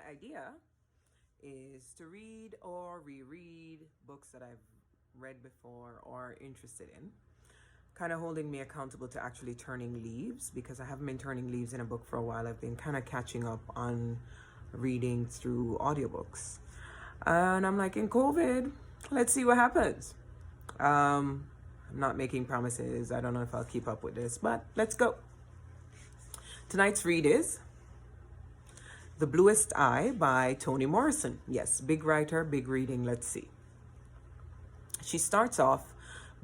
idea is to read or reread books that I've read before or interested in, kind of holding me accountable to actually turning leaves because I haven't been turning leaves in a book for a while. I've been kind of catching up on reading through audiobooks. And I'm like, in COVID, let's see what happens. I'm not making promises. I don't know if I'll keep up with this, but let's go. Tonight's read is The Bluest Eye by Toni Morrison. Yes, big writer, big reading. Let's see. She starts off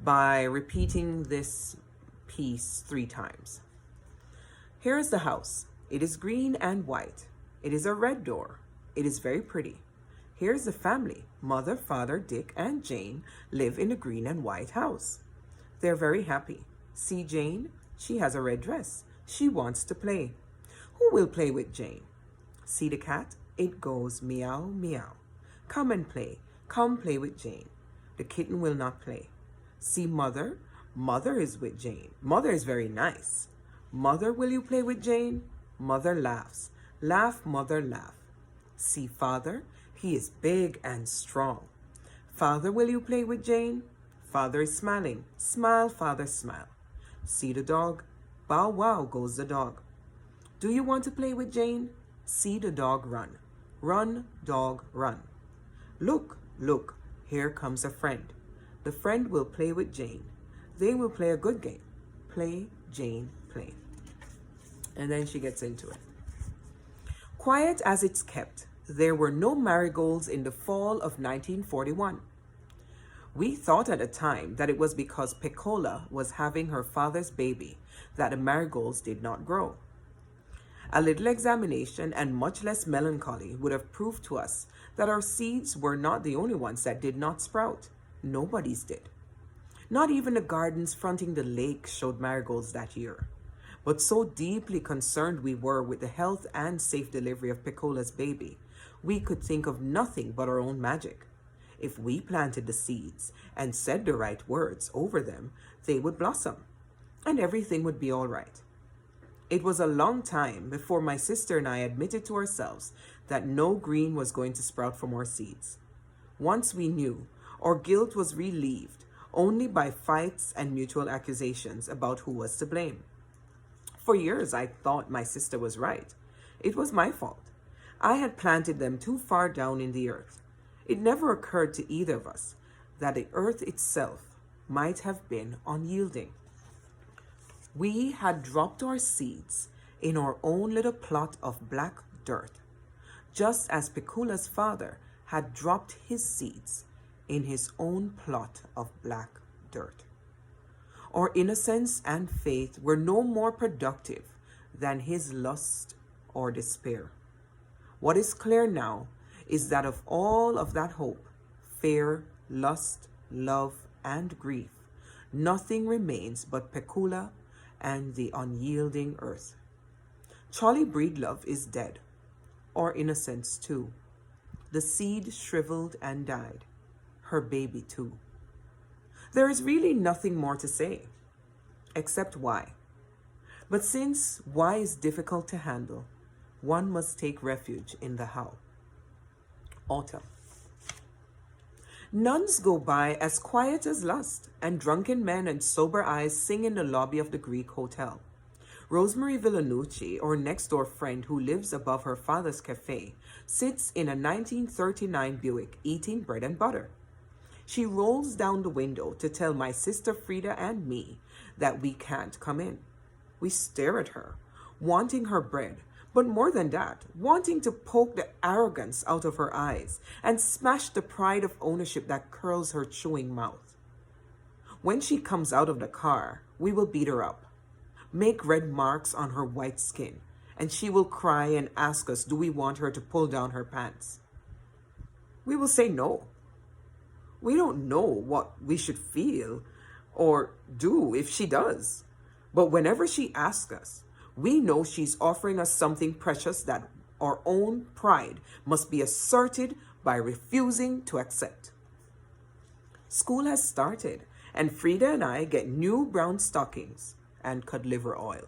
by repeating this piece 3 times. Here is the house. It is green and white. It is a red door. It is very pretty. Here's the family. Mother, father, Dick, and Jane live in a green and white house. They're very happy. See Jane? She has a red dress. She wants to play. Who will play with Jane? See the cat? It goes meow, meow. Come and play. Come play with Jane. The kitten will not play. See Mother? Mother is with Jane. Mother is very nice. Mother, will you play with Jane? Mother laughs. Laugh, Mother, laugh. See Father? He is big and strong. Father, will you play with Jane? Father is smiling. Smile, Father, smile. See the dog? Bow wow goes the dog. Do you want to play with Jane? See the dog run. Run, dog, run. Look, look, here comes a friend. The friend will play with Jane. They will play a good game. Play, Jane, play. And then she gets into it. Quiet as it's kept, there were no marigolds in the fall of 1941. We thought at the time that it was because Piccola was having her father's baby that the marigolds did not grow. A little examination and much less melancholy would have proved to us that our seeds were not the only ones that did not sprout. Nobody's did. Not even the gardens fronting the lake showed marigolds that year. But so deeply concerned we were with the health and safe delivery of Piccola's baby, we could think of nothing but our own magic. If we planted the seeds and said the right words over them, they would blossom, and everything would be all right. It was a long time before my sister and I admitted to ourselves that no green was going to sprout from our seeds. Once we knew, our guilt was relieved only by fights and mutual accusations about who was to blame. For years, I thought my sister was right. It was my fault. I had planted them too far down in the earth. It never occurred to either of us that the earth itself might have been unyielding. We had dropped our seeds in our own little plot of black dirt, just as Piccola's father had dropped his seeds in his own plot of black dirt. Our innocence and faith were no more productive than his lust or despair. What is clear now is that of all of that hope, fear, lust, love, and grief, nothing remains but Piccola and the unyielding earth. Charlie Breedlove is dead, or innocence too. The seed shriveled and died, her baby too. There is really nothing more to say, except why. But since why is difficult to handle, one must take refuge in the how. Autumn. Nuns go by as quiet as lust, and drunken men and sober eyes sing in the lobby of the Greek hotel. Rosemary Villanucci, our next-door friend who lives above her father's cafe, sits in a 1939 Buick eating bread and butter. She rolls down the window to tell my sister Frida and me that we can't come in. We stare at her, wanting her bread, but more than that, wanting to poke the arrogance out of her eyes and smash the pride of ownership that curls her chewing mouth. When she comes out of the car, we will beat her up, make red marks on her white skin, and she will cry and ask us, do we want her to pull down her pants? We will say no. We don't know what we should feel or do if she does. But whenever she asks us, we know she's offering us something precious that our own pride must be asserted by refusing to accept. School has started, and Frida and I get new brown stockings and cod liver oil.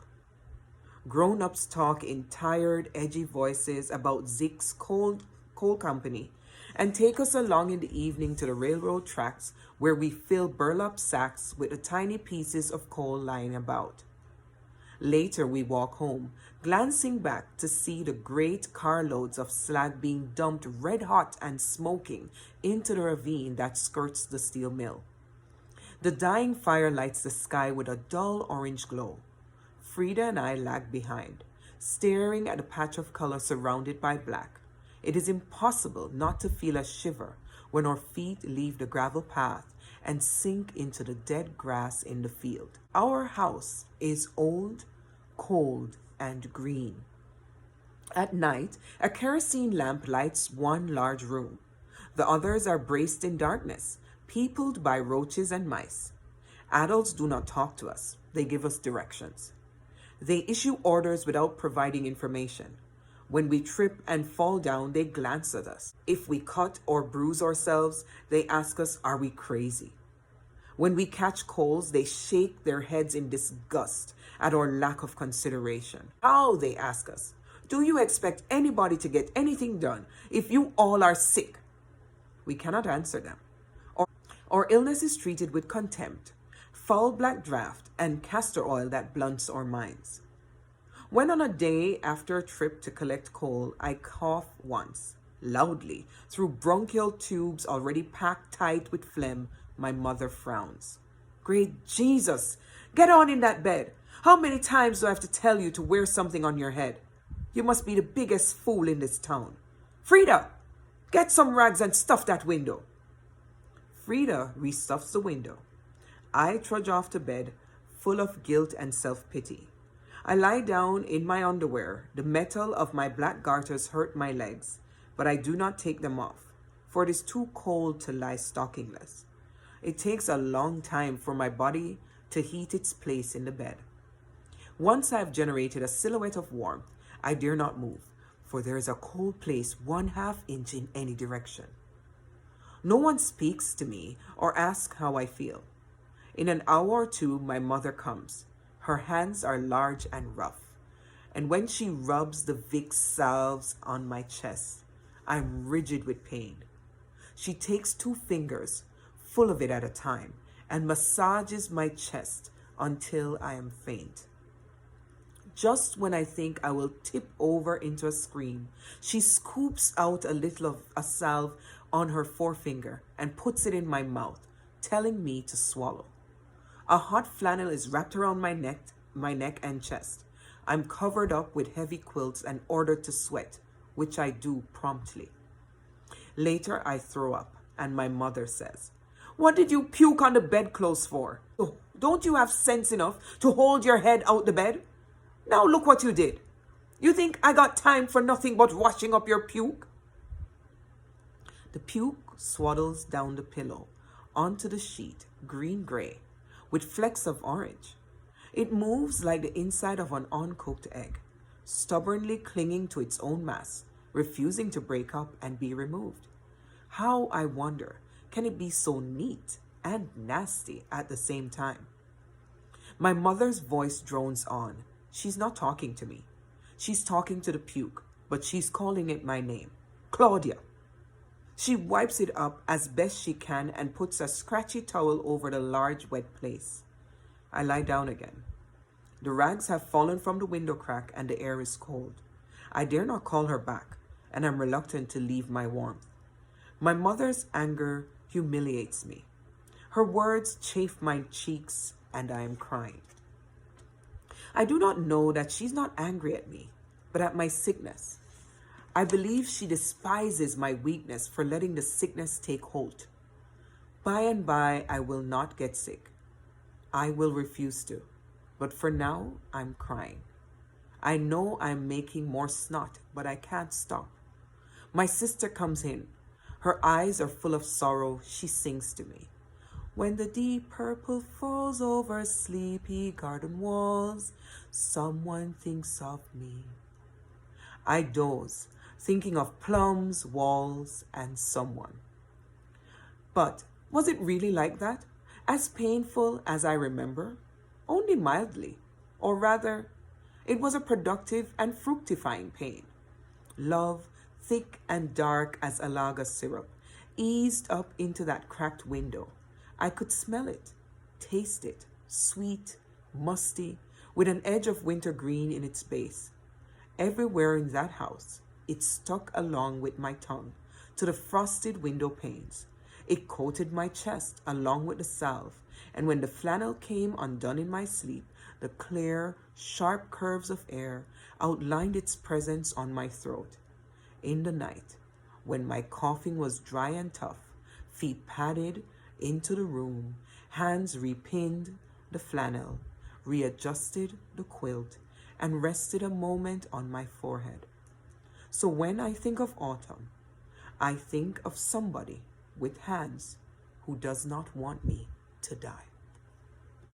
Grown-ups talk in tired, edgy voices about Zick's coal company and take us along in the evening to the railroad tracks where we fill burlap sacks with the tiny pieces of coal lying about. Later, we walk home, glancing back to see the great carloads of slag being dumped red hot and smoking into the ravine that skirts the steel mill. The dying fire lights the sky with a dull orange glow. Frida and I lag behind, staring at a patch of color surrounded by black. It is impossible not to feel a shiver when our feet leave the gravel path and sink into the dead grass in the field. Our house is old, cold, and green. At night, a kerosene lamp lights one large room. The others are braced in darkness, peopled by roaches and mice. Adults do not talk to us. They give us directions. They issue orders without providing information. When we trip and fall down, they glance at us. If we cut or bruise ourselves, they ask us, are we crazy? When we catch colds, they shake their heads in disgust at our lack of consideration. How, they ask us, do you expect anybody to get anything done if you all are sick? We cannot answer them. Our illness is treated with contempt, foul black draught, and castor oil that blunts our minds. When on a day after a trip to collect coal, I cough once, loudly, through bronchial tubes already packed tight with phlegm, my mother frowns. Great Jesus! Get on in that bed! How many times do I have to tell you to wear something on your head? You must be the biggest fool in this town. Frida! Get some rags and stuff that window. Frida restuffs the window. I trudge off to bed, full of guilt and self-pity. I lie down in my underwear. The metal of my black garters hurt my legs, but I do not take them off, for it is too cold to lie stockingless. It takes a long time for my body to heat its place in the bed. Once I have generated a silhouette of warmth, I dare not move, for there is a cold place 1/2 inch in any direction. No one speaks to me or asks how I feel. In an hour or two, my mother comes. Her hands are large and rough, and when she rubs the Vicks salves on my chest, I'm rigid with pain. She takes 2 fingers, full of it at a time, and massages my chest until I am faint. Just when I think I will tip over into a scream, she scoops out a little of a salve on her forefinger and puts it in my mouth, telling me to swallow. A hot flannel is wrapped around my neck and chest. I'm covered up with heavy quilts and ordered to sweat, which I do promptly. Later, I throw up, and my mother says, "What did you puke on the bedclothes for? Oh, don't you have sense enough to hold your head out the bed? Now look what you did. You think I got time for nothing but washing up your puke?" The puke swaddles down the pillow, onto the sheet, green-gray, with flecks of orange. It moves like the inside of an uncooked egg, stubbornly clinging to its own mass, refusing to break up and be removed. How, I wonder, can it be so neat and nasty at the same time? My mother's voice drones on. She's not talking to me. She's talking to the puke, but she's calling it my name. Claudia. She wipes it up as best she can and puts a scratchy towel over the large wet place. I lie down again. The rags have fallen from the window crack and the air is cold. I dare not call her back, and I'm reluctant to leave my warmth. My mother's anger humiliates me. Her words chafe my cheeks, and I am crying. I do not know that she's not angry at me, but at my sickness. I believe she despises my weakness for letting the sickness take hold. By and by, I will not get sick. I will refuse to. But for now, I'm crying. I know I'm making more snot, but I can't stop. My sister comes in. Her eyes are full of sorrow. She sings to me. When the deep purple falls over sleepy garden walls, someone thinks of me. I doze, thinking of plums, walls, and someone. But was it really like that? As painful as I remember? Only mildly. Or rather, It was a productive and fructifying pain. Love, thick and dark as Alaga syrup, eased up into that cracked window. I could smell it, taste it, sweet, musty, with an edge of wintergreen in its base. Everywhere in that house, it stuck along with my tongue to the frosted window panes. It coated my chest along with the salve, and when the flannel came undone in my sleep, the clear, sharp curves of air outlined its presence on my throat. In the night, when my coughing was dry and tough, feet padded into the room, hands repinned the flannel, readjusted the quilt, and rested a moment on my forehead. So when I think of autumn, I think of somebody with hands who does not want me to die.